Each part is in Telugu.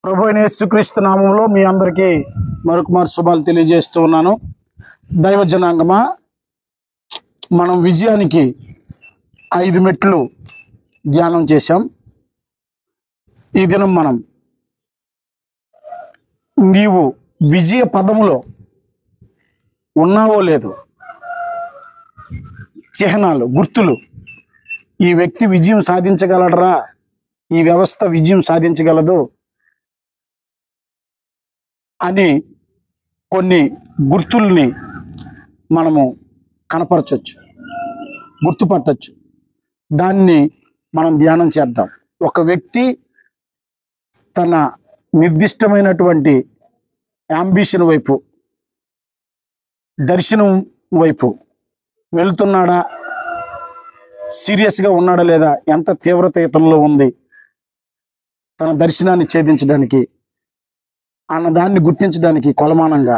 ప్రభు అయిన యేసుక్రీస్తు నామములో మీ అందరికీ మరొకమారు శుభాలు తెలియజేస్తూ ఉన్నాను. దైవ జనాంగమా, మనం విజయానికి 5 మెట్లు ధ్యానం చేశాం. ఈ దినం మనం నీవు విజయ పదములో ఉన్నావో లేదో, చిహ్నాలు, గుర్తులు, ఈ వ్యక్తి విజయం సాధించగలడరా, ఈ వ్యవస్థ విజయం సాధించగలదు అని కొన్ని గుర్తుల్ని మనము కనపరచవచ్చు, గుర్తుపట్టచ్చు. దాన్ని మనం ధ్యానం చేద్దాం. ఒక వ్యక్తి తన నిర్దిష్టమైనటువంటి యాంబిషన్ వైపు, దర్శనం వైపు వెళ్తున్నాడా, సీరియస్గా ఉన్నాడా లేదా, ఎంత తీవ్రత ఇతనిలో ఉంది తన దర్శనాన్ని ఛేదించడానికి అన్నదాన్ని గుర్తించడానికి కొలమానంగా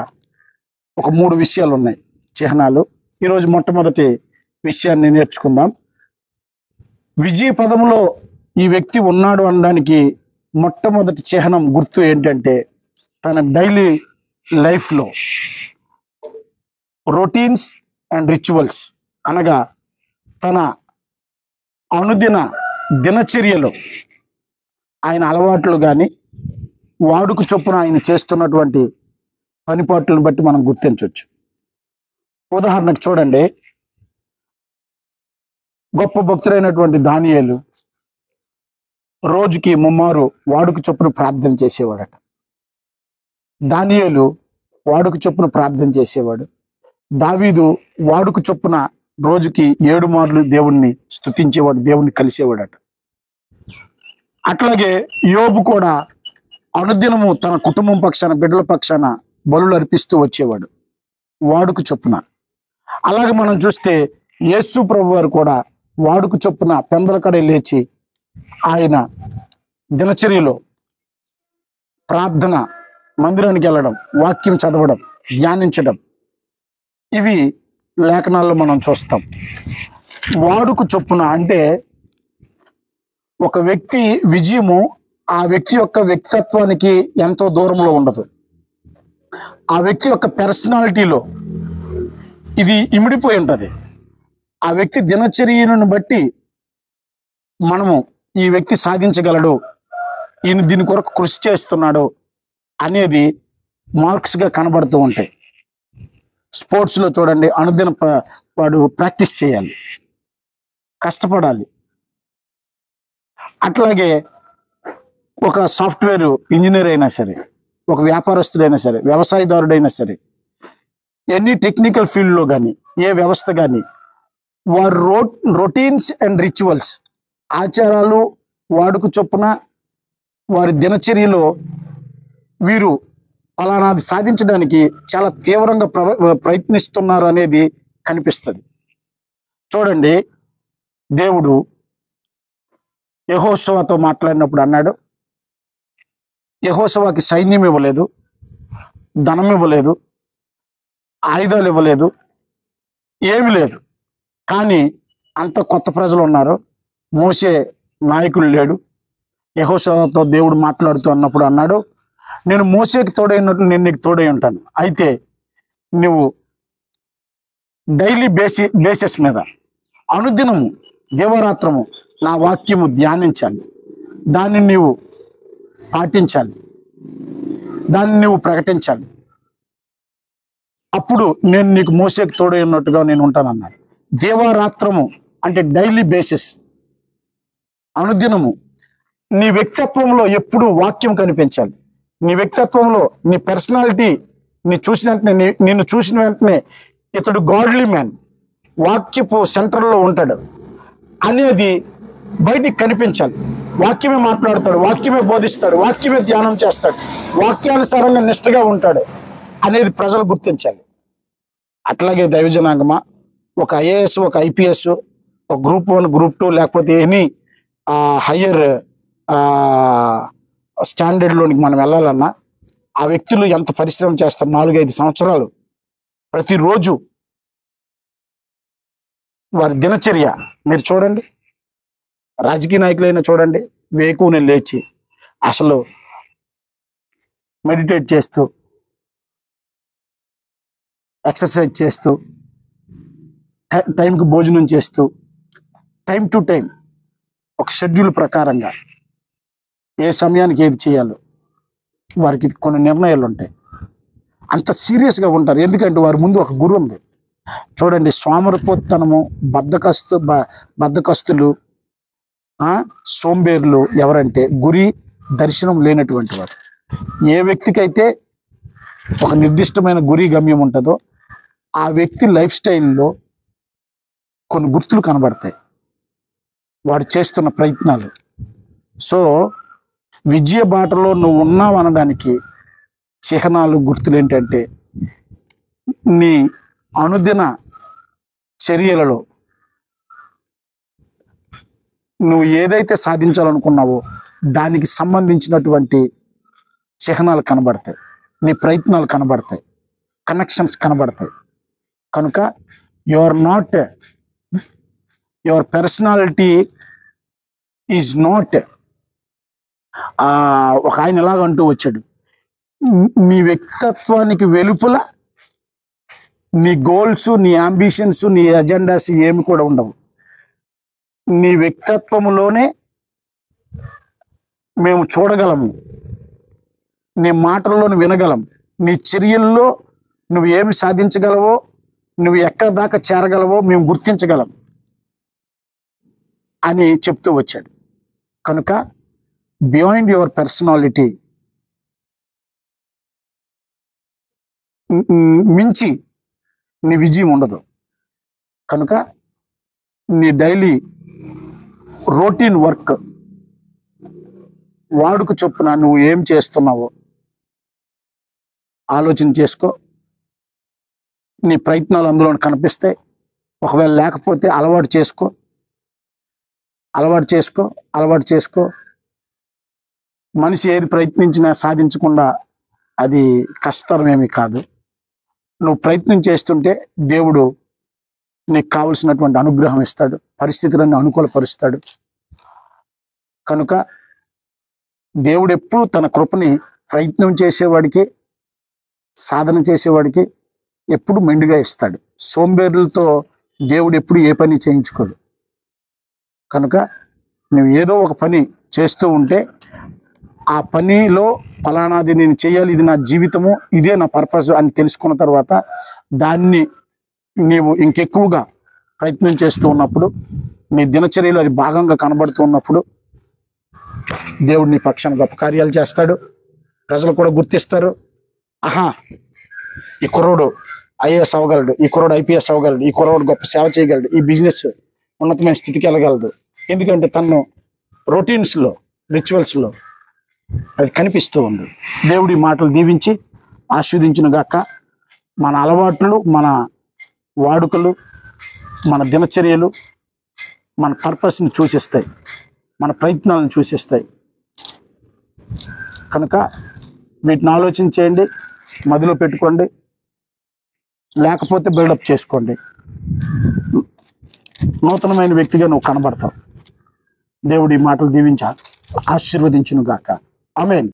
ఒక 3 విషయాలు ఉన్నాయి, చిహ్నాలు. ఈరోజు మొట్టమొదటి విషయాన్ని నేర్చుకుందాం. విజయ పదములో ఈ వ్యక్తి ఉన్నాడు అనడానికి మొట్టమొదటి చిహ్నం, గుర్తు ఏంటంటే తన డైలీ లైఫ్లో రొటీన్స్ అండ్ రిచువల్స్, అనగా తన అనుదిన దినచర్యలో ఆయన అలవాట్లు కానీ వాడుక చొప్పున ఆయన చేస్తున్నటువంటి పనిపాట్లను బట్టి మనం గుర్తించవచ్చు. ఉదాహరణకు చూడండి, గొప్ప భక్తుడైనటువంటి దానియేలు రోజుకి 3 మారు వాడుక చొప్పున ప్రార్థన చేసేవాడట. దానియేలు వాడుక చొప్పున ప్రార్థన చేసేవాడు. దావీదు వాడుక చొప్పున రోజుకి 7 మార్లు దేవుణ్ణి స్తుతించేవాడు, దేవుణ్ణి కలిసేవాడట. అట్లాగే యోబు కూడా అనుదినము తన కుటుంబం పక్షాన, బిడ్డల పక్షాన బలులు అర్పిస్తూ వచ్చేవాడు వాడుక చొప్పున. అలాగే మనం చూస్తే యేసు ప్రభు వారు కూడా వాడుక చొప్పున పెందలకడే లేచి ఆయన దినచర్యలో ప్రార్థన, మందిరానికి వెళ్ళడం, వాక్యం చదవడం, ధ్యానించడం, ఇవి లేఖనాల్లో మనం చూస్తాం. వాడుక చొప్పున అంటే ఒక వ్యక్తి విజయము ఆ వ్యక్తి యొక్క వ్యక్తిత్వానికి ఎంతో దూరంలో ఉండదు. ఆ వ్యక్తి యొక్క పర్సనాలిటీలో ఇది ఇమిడిపోయి ఉంటుంది. ఆ వ్యక్తి దినచర్యను బట్టి మనము ఈ వ్యక్తి సాధించగలడు, ఈయన దీని కొరకు కృషి చేస్తున్నాడు అనేది మార్క్స్గా కనబడుతూ ఉంటాయి. స్పోర్ట్స్లో చూడండి, అనుదిన వాడు ప్రాక్టీస్ చేయాలి, కష్టపడాలి. అట్లాగే ఒక సాఫ్ట్వేర్ ఇంజనీర్ అయినా సరే, ఒక వ్యాపారస్తుడైనా సరే, వ్యవసాయదారుడైనా సరే, ఎనీ టెక్నికల్ ఫీల్డ్లో కానీ, ఏ వ్యవస్థ కానీ, వారు రొటీన్స్ అండ్ రిచువల్స్, ఆచారాలు, వాడుక చొప్పున వారి దినచర్యలో వీరు ఫలానాది సాధించడానికి చాలా తీవ్రంగా ప్రయత్నిస్తున్నారు అనేది కనిపిస్తుంది. చూడండి, దేవుడు యెహోషువతో మాట్లాడినప్పుడు అన్నాడు, యెహోషువకి సైన్యం ఇవ్వలేదు, ధనం ఇవ్వలేదు, ఆయుధాలు ఇవ్వలేదు, ఏమీ లేదు. కానీ అంత కొత్త ప్రజలు ఉన్నారు, మోసే నాయకుడు లేడు. యెహోషువతో దేవుడు మాట్లాడుతూ అన్నప్పుడు అన్నాడు, నేను మోసేకి తోడైనట్లు నేను నీకు తోడై ఉంటాను. అయితే నువ్వు డైలీ బేసిస్ మీద, అనుదినము, దేవరాత్రము నా వాక్యము ధ్యానించాలి, దాన్ని నీవు పాటించాలి, దాన్ని నువ్వు ప్రకటించాలి. అప్పుడు నేను నీకు మోసేకి తోడై ఉన్నట్టుగా నేను ఉంటానన్నాడు. దేవరాత్రము అంటే డైలీ బేసిస్, అనుదినము. నీ వ్యక్తిత్వంలో ఎప్పుడూ వాక్యం కనిపించాలి. నీ వ్యక్తిత్వంలో, నీ పర్సనాలిటీ, నిన్ను చూసిన వెంటనే ఇతడు గాడ్లీ మ్యాన్, వాక్యపు సెంటర్లో ఉంటాడు అనేది బయటికి కనిపించాలి. వాక్యమే మాట్లాడతాడు, వాక్యమే బోధిస్తాడు, వాక్యమే ధ్యానం చేస్తాడు, వాక్యానుసారంగా నిష్ఠగా ఉంటాడు అనేది ప్రజలు గుర్తించాలి. అట్లాగే దైవజనాంగమా, ఒక ఐఏఎస్, ఒక ఐపీఎస్, ఒక గ్రూప్ 1, గ్రూప్ 2, లేకపోతే ఎనీ హయ్యర్ స్టాండర్డ్లోనికి మనం వెళ్ళాలన్నా ఆ వ్యక్తులు ఎంత పరిశ్రమ చేస్తారు. 4-5 సంవత్సరాలు ప్రతిరోజు వారి దినచర్య మీరు చూడండి. రాజకీయ నాయకులైనా చూడండి, వేకువనే లేచి అసలు మెడిటేట్ చేస్తూ, ఎక్సర్సైజ్ చేస్తూ, టైంకి భోజనం చేస్తూ, టైం టు టైం ఒక షెడ్యూల్ ప్రకారంగా ఏ సమయానికి ఏది చేయాలో వారికి కొన్ని నిర్ణయాలు ఉంటాయి. అంత సీరియస్గా ఉంటారు. ఎందుకంటే వారి ముందు ఒక గురి ఉంది. చూడండి, సోమరిపోతనము, బద్ధకస్తులు, సోంబేర్లు ఎవరంటే గురి దర్శనం లేనటువంటి వారు. ఏ వ్యక్తికైతే ఒక నిర్దిష్టమైన గురి గమ్యం ఉంటుందో ఆ వ్యక్తి లైఫ్ స్టైల్లో కొన్ని గుర్తులు కనబడతాయి, వాడు చేస్తున్న ప్రయత్నాలు. సో విజయ బాటలో నువ్వు ఉన్నావు అనడానికి చిహ్నాలు, గుర్తులు ఏంటంటే నీ అనుదిన చర్యలలో నువ్వు ఏదైతే సాధించాలనుకున్నావో దానికి సంబంధించినటువంటి చిహ్నాలు కనబడతాయి, నీ ప్రయత్నాలు కనబడతాయి, కనెక్షన్స్ కనబడతాయి. కనుక యువర్ పర్సనాలిటీ ఈజ్ నాట్, ఒక ఆయన ఎలాగంటూ వచ్చాడు, నీ వ్యక్తిత్వానికి వెలుపల నీ గోల్స్, నీ అంబిషన్స్, నీ అజెండాస్ ఏమి కూడా ఉండవు. నీ వ్యక్తిత్వంలోనే మేము చూడగలము, నీ మాటల్లోని వినగలం, నీ చర్యల్లో నువ్వు ఏమి సాధించగలవో, నువ్వు ఎక్కడి దాకా చేరగలవో మేము గుర్తించగలం అని చెప్తూ వచ్చాడు. కనుక బియాండ్ యువర్ పర్సనాలిటీ మించి నీ విజయం ఉండదు. కనుక నీ డైలీ రొటీన్ వర్క్ వాడుకు చొప్పున నువ్వు ఏం చేస్తున్నావో ఆలోచన చేసుకో. నీ ప్రయత్నాలు అందులో కనిపిస్తాయి. ఒకవేళ లేకపోతే అలవాటు చేసుకో. మనిషి ఏది ప్రయత్నించినా సాధించకుండా అది కష్టతరమేమీ కాదు. నువ్వు ప్రయత్నం చేస్తుంటే దేవుడు నీకు కావలసినటువంటి అనుగ్రహం ఇస్తాడు, పరిస్థితులన్నీ అనుకూలపరుస్తాడు. కనుక దేవుడు ఎప్పుడు తన కృపని ప్రయత్నం చేసేవాడికి, సాధన చేసేవాడికి ఎప్పుడు మెండుగా ఇస్తాడు. సోంబేరులతో దేవుడు ఎప్పుడు ఏ పని చేయించుకోడు. కనుక నువ్వు ఏదో ఒక పని చేస్తూ ఉంటే ఆ పనిలో ఫలానాది నేను చేయాలి, ఇది నా జీవితము, ఇదే నా పర్పస్ అని తెలుసుకున్న తర్వాత దాన్ని నీవు ఇంకెక్కువగా ప్రయత్నం చేస్తూ ఉన్నప్పుడు, నీ దినచర్యలో అది భాగంగా కనబడుతూ ఉన్నప్పుడు దేవుడు నీ పక్షాన గొప్ప కార్యాలు చేస్తాడు. ప్రజలు కూడా గుర్తిస్తారు, ఆహా ఈ కుర్రోడు ఐఏఎస్ అవ్వగలడు, ఈ కుర్రోడు ఐపీఎస్ అవ్వగలడు, ఈ కుర్రోడు గొప్ప సేవ చేయగలడు, ఈ బిజినెస్ ఉన్నతమైన స్థితికి వెళ్ళగలదు. ఎందుకంటే తను రొటీన్స్లో, రిచువల్స్లో అది కనిపిస్తూ ఉంది. దేవుడి మాటలు దీవించి ఆస్వాదించిన గాక. మన అలవాట్లు, మన వాడుకలు, మన దినచర్యలు మన పర్పస్ని సూచిస్తాయి, మన ప్రయత్నాలను సూచిస్తాయి. కనుక వీటిని ఆలోచన చేయండి, మదిలో పెట్టుకోండి. లేకపోతే బిల్డప్ చేసుకోండి. నూతనమైన వ్యక్తిగా నువ్వు కనబడతావు. దేవుడి మాటలు దీవించి ఆశీర్వదించును గాక. ఆమేన్.